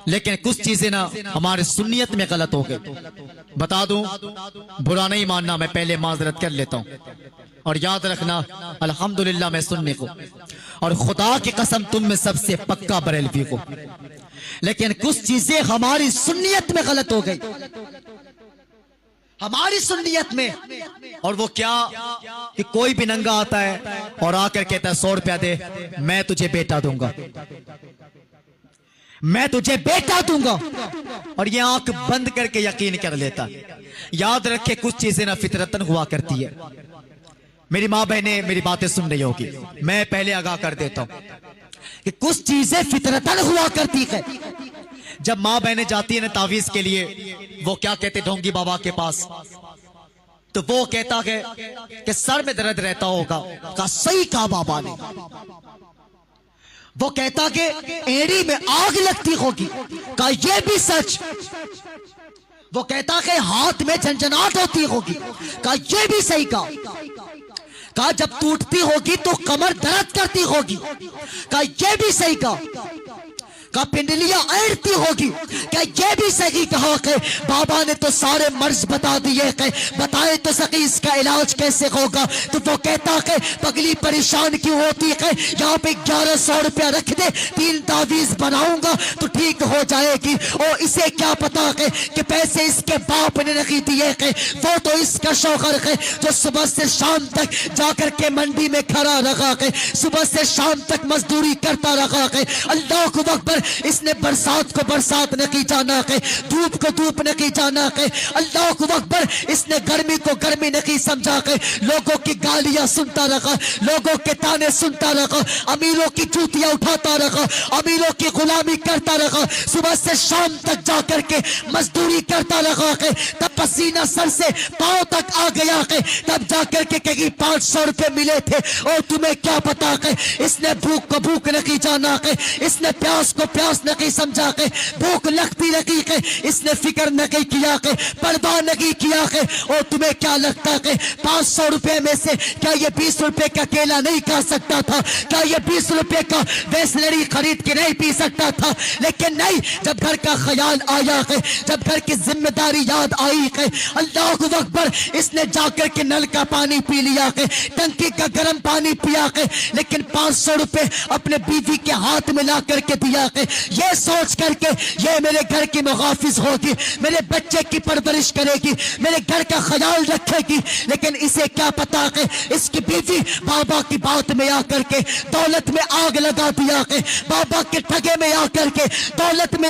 لیکن کچھ چیزیں نا ہمارے سنیت میں غلط ہو گئی. بتا دوں، برا نہیں ماننا، میں پہلے معذرت کر لیتا ہوں. اور یاد رکھنا الحمدللہ میں سنی کو، اور خدا کی قسم تم میں سب سے پکا بریلوی کو. لیکن کچھ چیزیں ہماری سنیت میں غلط ہو گئی، ہماری سنیت میں. اور وہ کیا کہ کوئی بھی ننگا آتا ہے اور آ کر کہتا ہے 100 روپیہ دے، میں تجھے بیٹا دوں گا، میں تجھے بیٹا دوں گا، اور یہ آنکھ بند کر کے یقین کر لیتا. یاد رکھے کچھ چیزیں نہ فطرتاً ہوا کرتی ہے. میری ماں بہنیں میری باتیں سن رہی ہوگی، میں پہلے آگاہ کر دیتا ہوں کہ کچھ چیزیں فطرتاً ہوا کرتی ہے. جب ماں بہنیں جاتی ہیں نا تعویذ کے لیے، وہ کیا کہتے ڈھونگی بابا کے پاس، تو وہ کہتا ہے کہ سر میں درد رہتا ہوگا. کہا صحیح کہا بابا نے. وہ کہتا کہ ایڑی میں آگ لگتی ہوگی. کہا یہ بھی سچ. وہ کہتا کہ ہاتھ میں جھنجھناہٹ ہوتی ہوگی. کہا یہ بھی صحیح کہا. کہا جب ٹوٹتی ہوگی تو کمر درد کرتی ہوگی. کہا یہ بھی صحیح کہا. کہا پنڈلیاں ایڑتی ہوگی. کہا یہ بھی صحیح کہا. کہ بابا نے تو سارے مرض بتا دیے، کہ بتائے تو سکی اس کا علاج کیسے ہوگا. تو وہ کہتا کہ پگلی پریشان کیوں ہوتی ہے، یہاں پہ 1100 روپیہ رکھ دے، 3 تعویذ بناؤں گا تو ٹھیک ہو جائے گی. اور اسے کیا پتا کہ پیسے اس کے باپ نے نہیں دیے، کہ وہ تو اس کا شوہر ہے جو صبح سے شام تک جا کر کے منڈی میں کھڑا رہا، کہ صبح سے شام تک مزدوری کرتا رہا. کہ اللہ اکبر، اس نے برسات کو برسات نہیں جانا، کہ دھوپ کو دھوپ نہیں جانا. کہ اللہ اکبر، اس نے گرمی کو گرمی نہیں سمجھا. کہ لوگوں کی گالیاں سنتا رہا، لوگوں کے تانے سنتا رہا، امیروں کی جوتیاں اٹھاتا رہا، امیروں کی غلامی کرتا رہا، صبح سے شام تک جا کر کے مزدوری کرتا رہا. کہ تب پسینہ سر سے پاؤں تک آ گیا. کہ تب جا کر کے کہیں 500 روپے ملے تھے. اور تمہیں کیا پتا کہ اس نے بھوک کو بھوک نہیں جانا، کہ اس نے پیاس کو پیاس نہیں سمجھا. کہ بھوک لگتی رہی، کہ اس نے فکر نہیں کیا، کہ پرواہ نہیں کیا. کہ اور تمہیں کیا لگتا کہ 500 روپے میں سے کیا یہ 20 روپے کا کیلا نہیں کھا سکتا تھا؟ کیا یہ 20 روپے کا ویسلری خرید کے نہیں پی سکتا تھا؟ لیکن نہیں، جب گھر کا خیال آیا، کہ جب گھر کی ذمہ داری یاد آئی، کہ اللہ اکبر، اس نے جا کر کے نل کا پانی پی لیا، کہ ٹنکی کا گرم پانی پیا. کہ لیکن 500 روپے اپنے بیوی کے ہاتھ میں لا کر کے دیا، کہ یہ سوچ کر کے یہ میرے گھر کی محافظ ہوگی، میرے بچے کی پرورش کرے گی، میرے گھر کا خیال رکھے گی. لیکن اسے کیا پتا کہ اس کی بیوی بابا کی بات میں آ کر کے دولت میں آگ لگا دیا. کہ بابا کے ٹھگے میں آ کر کے دولت میں